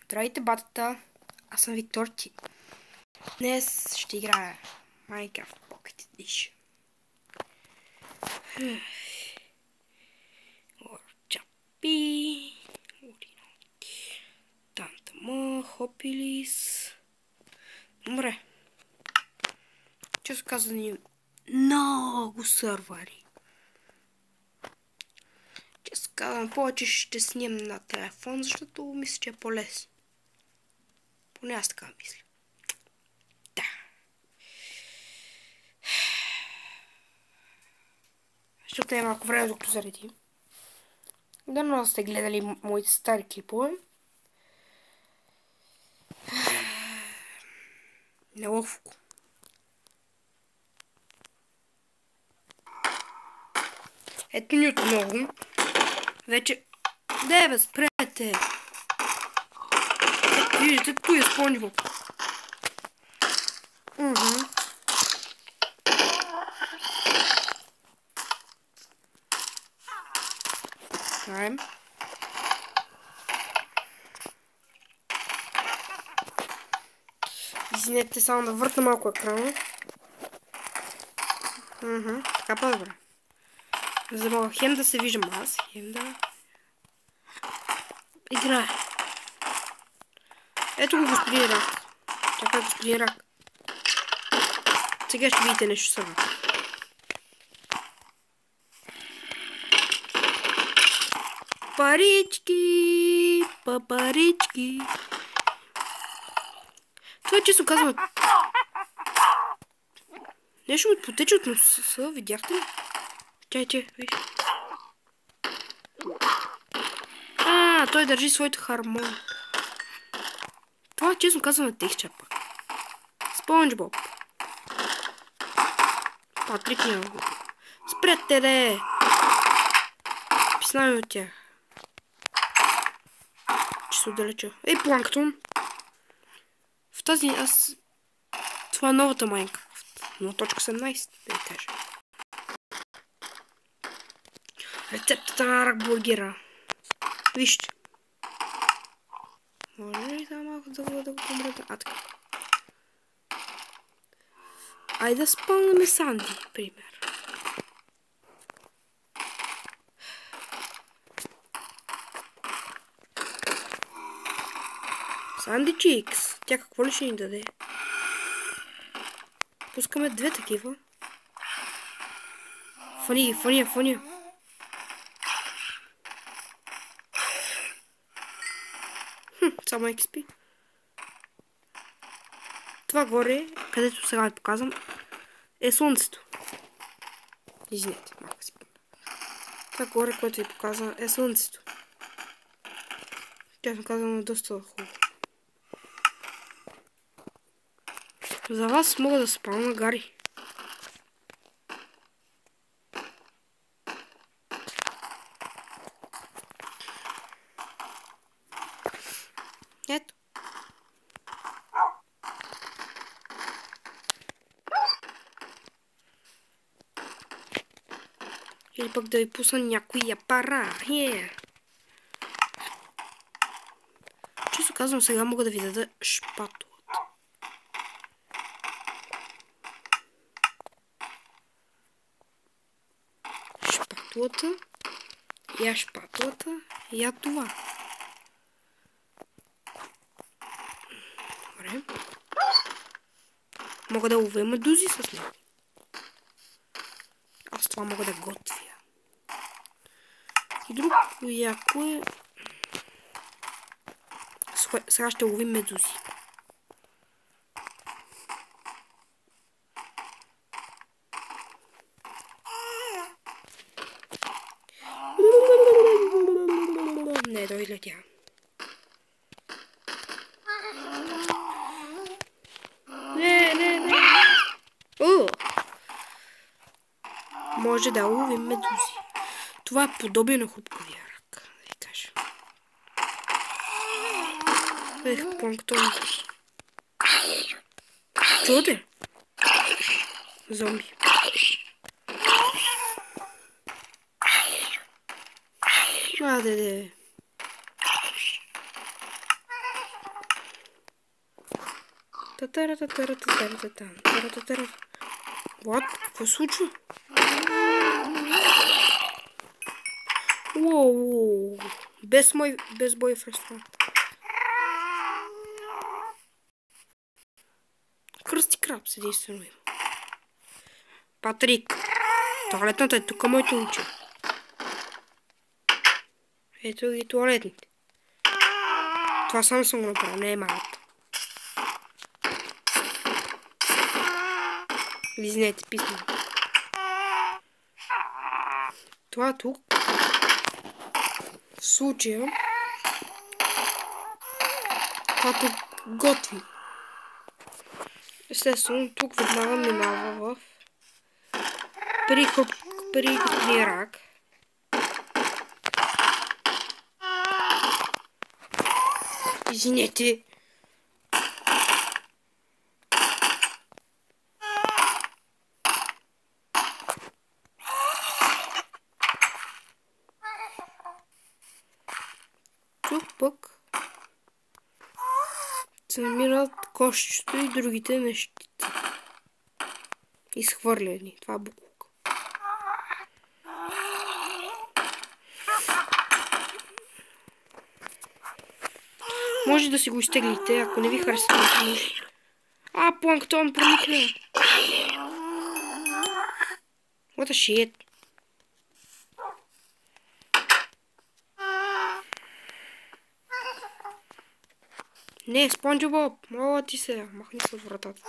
Здравейте, батата! Аз съм Викторти. Днес ще играя Minecraft Pocket Edition. Чапи. Тантама, хопилис. Добре. Често казано, много сървъри. Често казвам, повече ще снимам на телефон, защото мисля, че е по-лесно. Поне аз така мисля. Да. Защото е малко време, докато зареди. Дано сте гледали моите стари клипове. Неловко. Ето ни отново. Вече... Бе, спрете! Виждате, тук е Спонжбоб. Хайде. Извинете, само да въртна малко екрана. Така по-добре. За да мога хем да се виждам аз, хем да... играе. Ето го господин Рак. Чакай, господин Рак. Сега ще видите нещо съвър. Парички! Папарички! Това е често казвам. Нещо ми потече от носа, видяхте ли? Чай, виж. Той държи своите хармони. Това честно казвам на текстча пак. Спонжбоб. Патрик няма. Спрете, де! Писнаме от тях. Че се отдалеча. Ей, Планктон! В тази аз... Това е новата Minecraft. 0.17, да ви кажа. Рецептата на ракбургера. Вижте. Може ли това малко да го помря? Така. Айде да спълнаме Санди, пример. Санди Чикс. Тя какво ли ще ни даде? Пускаме две такива. Фъния. Само XP. Това горе, където сега ви показвам, е слънцето. Извинете, малко си помня. Това горе, което ви показвам, е слънцето. Честно казвам, е доста хубаво. За вас мога да спална Гари. Ето. Или пък да ви пусна някоя пара. Често казвам, сега мога да ви дада шпатулата. Шпатулата. Я това. Добре. Мога да ловя медузи с него. Аз това мога да готвя. И друго яко е... Сега ще ловим медузи. Не, да излетя. Не. Може да ловим медузи. Това е подобие на хрупковия рак, да ви кажа. Планктон. Чувате? Зомби. Де. What? Какво се случва? Уоу. Без бой в ресторант. Кръсти краб се действено има. Патрик. Туалетната е тук, моето момче. Ето ги туалетните. Това само съм го направил, не е малата. Извинете, писмо. Това тук. В случая. Това тук готви. Естествено, тук веднага минава в при господин Рак. Извинете. Тук пък се намират кошчето и другите нещици. Изхвърляни. Това е буклук. Може да си го изтеглите, ако не ви харесва. Планктон проникна. What a shit. Не, Спанджи Боб, моля ти се, махни се от вратата.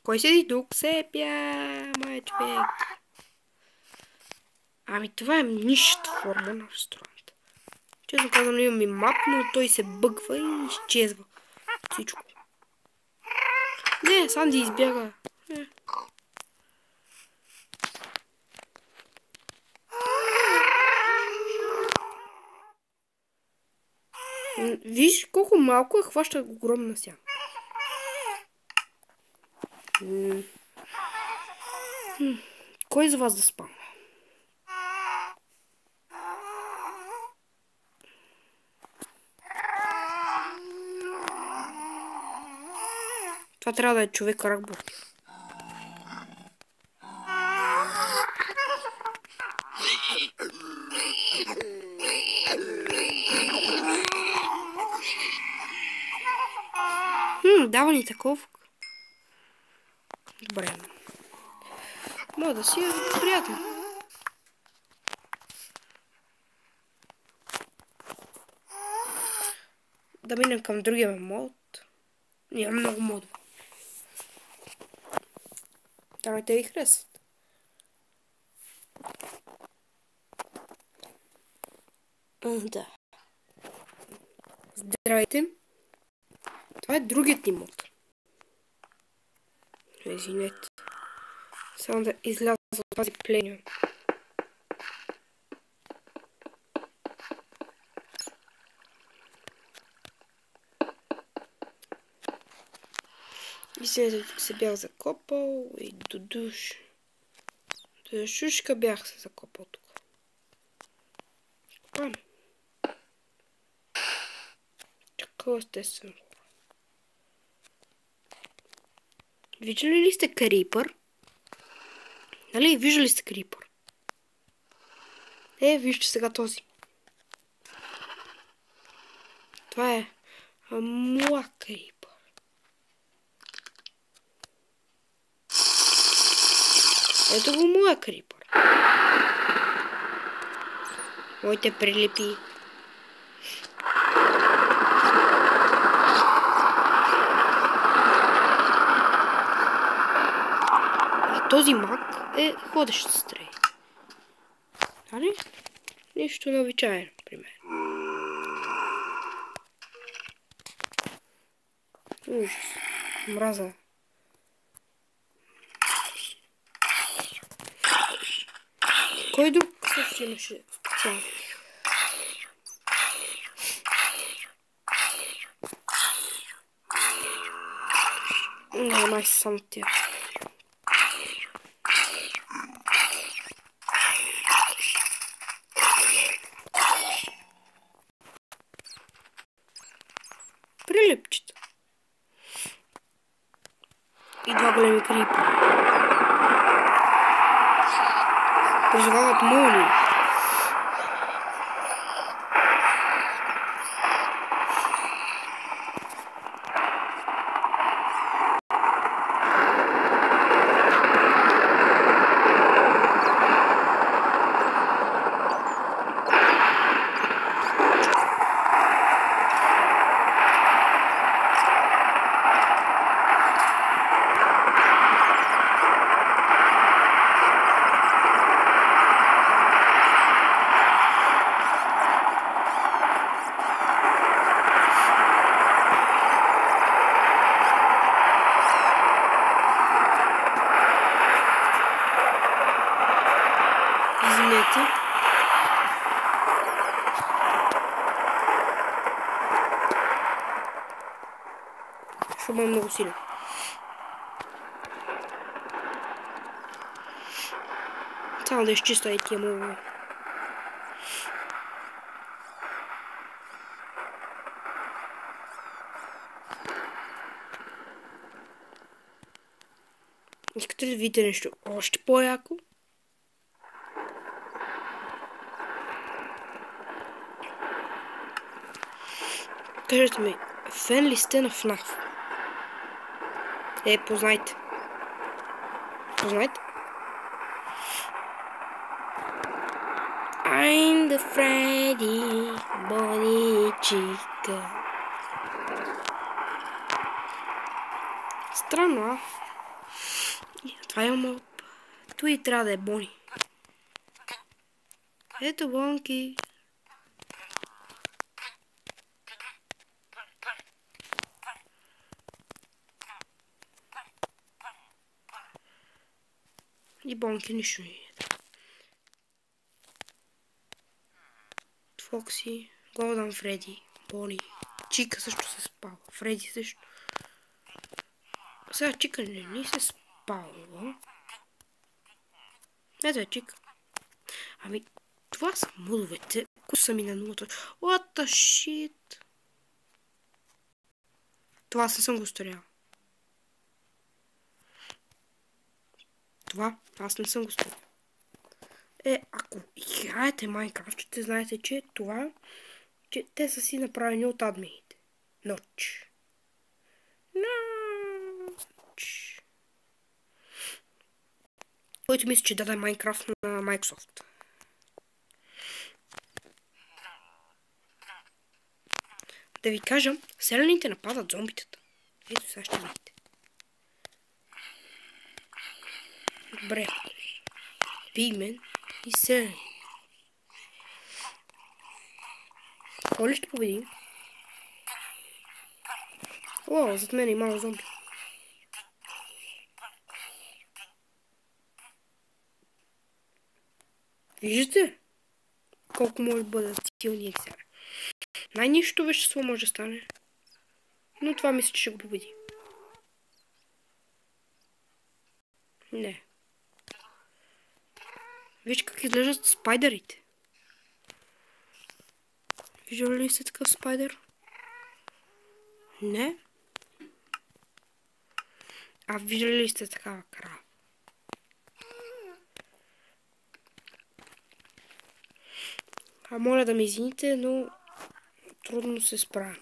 Кой седи тук? Сепя, моя човек. Ами това е нищата форма на ресторанта. Честно казано имам и мап, но той се бъгва и изчезва. Всичко. Не, Санди избяга. Виж колко малко хваща огромна сянка. Кой из вас да спам? Това трябва да е човек ракбургер. Дава ни таков. Добре. Мога да си е приятно. Да минем към другия мод. Няма много модове. Давайте ви харесат. Да. Здравейте. Това е другият ни мод. Извинете. Само да изляза от тази пленя. Извинете, тук се бях закопал и до душ. До шушка бях се закопал тук. Копам. Чакал естествено. Виждали ли сте крипър? Нали? Виждали сте крипър? Вижте сега този. Това е моя крипър. Ето го моя крипър. Моите прилепи. Този мак е ходещ стрей. Нали? Нищо необичайно, примерно. Ужас. Мраза. Кой друг също имаше специално? Не, май са само тя. прилепчета. И два големи крипа. Призовават молни. Извинете. Шума е много силен. Само да изчиста и тия мове. Искате ли да видите нещо още по-яко? Кажете ми, фен ли сте на FNAF? Познайте. Познайте. I'm the Freddy Bonnie Chica. Странно, а? Това е моб. Той трябва да е Бони. Ето Бонки. И Бонки нищо не е. Фокси, Голден Фреди, Бони. Чика също се спава. Фреди също. Сега Чика не се спава. Ето е Чика. Ами, това са мудовете, които са ми на нулата. What the shit? Това аз не съм го сторял. Това аз не съм го сторял. Ако играете Майнкрафт, ще знаете, че това, че те са си направени от админите. Ноч. Който мисля, че даде Майнкрафт на Microsoft. Да ви кажа, селените нападат зомбитата. Ето сега ще видите. Добре. Пигмен и селени. Кой ли ще победи? О, зад мен е малко зомби. Виждате? Колко може да бъдат силни сега. Най-нищото вещество може да стане. Но това мисля, че ще го победи. Не. Виж как изглеждат спайдерите. Виждали ли сте такъв спайдер? Не. А виждали ли сте такава крава? Моля да ме извините, но трудно се справя.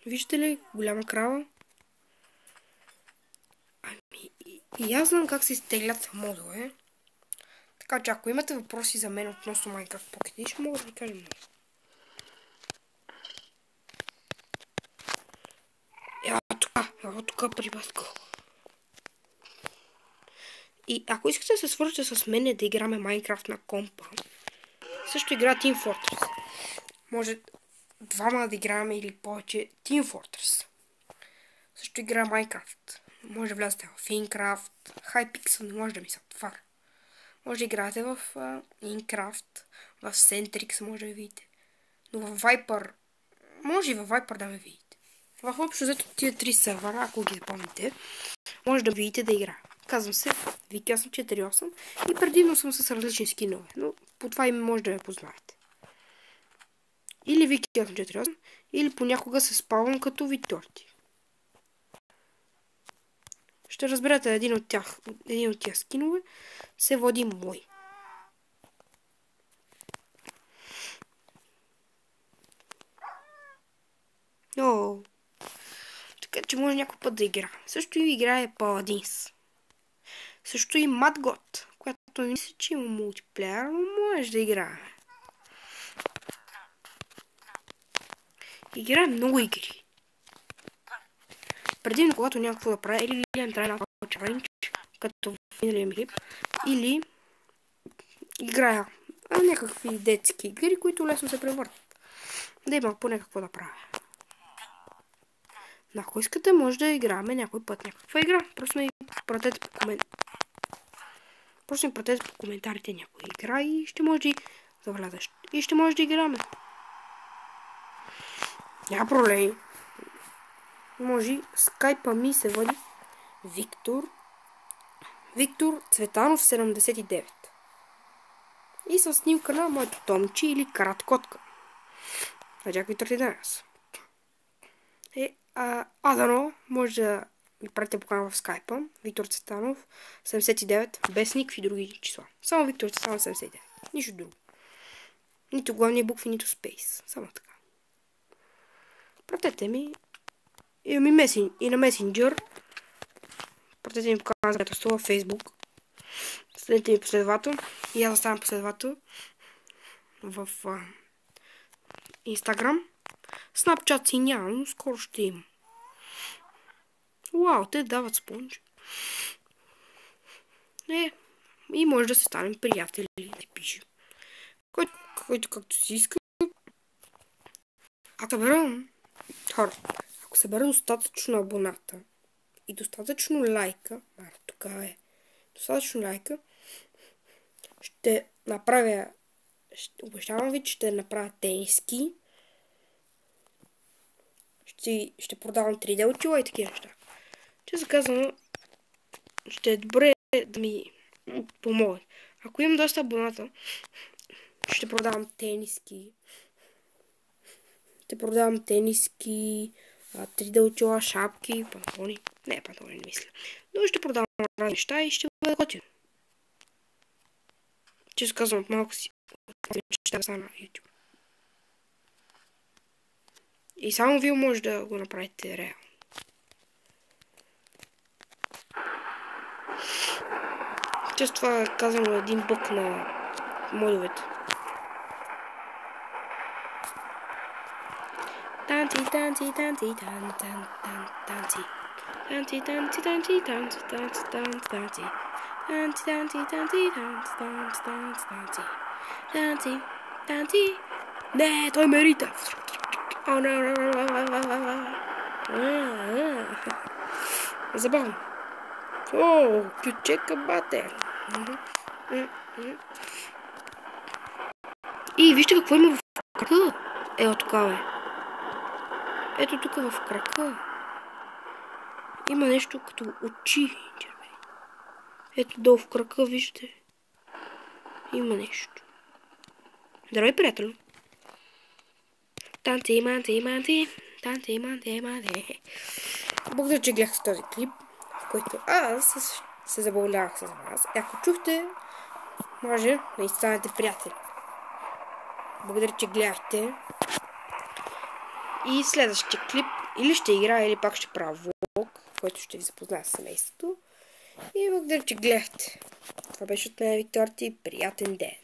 Виждате ли голяма крава? И аз знам как се изтеглят модове. Така че ако имате въпроси за мен относно Minecraft Pocket Edition, мога да ви кажа много. Ела тук при Батко. И ако искате да се свържете с мен да играме Minecraft на компа, също игра Team Fortress. Може двама да играме или повече Team Fortress. Също игра Minecraft. Може да влязете в Incraft, Hypixel не може да ми се отваря. Може да играете в Incraft, в Centrix може да видите. Но в Viper, може и в Viper да ме видите. В общо взето тия три сервера, ако ги помните, може да видите да игра. Казвам се, Вики, аз съм 4.8 и предимно съм с различни скинове, но по това име може да ме познаете. Или Вики 848, или понякога се спавам като Виторти. Ще разберете един от тях скинове се води мой. О, така че може някой път да игра. Също и играе Паладинс. Също и Матгот, която не мисля, че има мултиплеер, но може да играе. Играе много игри. Предимно, когато няма какво да правя, или гледам трайна чалендж, като в миналия ми клип, или играя някакви детски игри, които лесно се превъртат. Да има поне какво да правя. Но ако искате, може да играме някой път някаква игра. Просто ми пратете по коментарите някоя игра и ще може да завлядаш. И ще може да играме. Няма проблеми. Може, скайпа ми се води Виктор Цветанов 79. И със снимка на моето томче или караткотка. Джак Виктор Тиданес. Дано, може да ми пратите покана в скайпа. Виктор Цветанов 79, без никакви други числа. Само Виктор Цветанов 79. Нищо друго. Нито главни букви, нито спейс. Само така. Пратете ми и на месенджер. Пратете ми покана за приятелство във Facebook. Следете ми последовател. И аз да ставам последовател в Instagram. Snapchat си няма, но скоро ще има. Уау, те дават спонж. И може да се станем приятели, да пише. Който както си иска. Ако събера достатъчно абоната и достатъчно лайка, достатъчно лайка, ще направя, обещавам ви, че ще направя тениски. Ще продавам 3D очила и такива неща. Честно казвам, ще е добре да ми помогне. Ако имам доста абоната, ще продавам тениски. 3D очила, шапки, панталони. Не, панталони не мисля. Но ще продавам разни неща и ще бъде готино. Честно казвам, от малко си неща на YouTube. И само вие може да го направите реално. Често това е казано един бък на модовете. Танци. Не, той ме рита. Забавно. О, кючека бате. И вижте какво има в крака. Ето тук, бе. Ето тук в крака. Има нещо като очи. Ето долу в крака, вижте. Има нещо. Здравей, приятел. Танци. Благодаря, че гледахте този клип, в който аз се забавлявах с вас. Ако чухте, може да и станете приятели. Благодаря, че гледахте. И следващия клип или ще играя, или пак ще правя влог, в който ще ви запозная с семейството. И благодаря, че гледахте. Това беше от мен, Викторти. Приятен ден!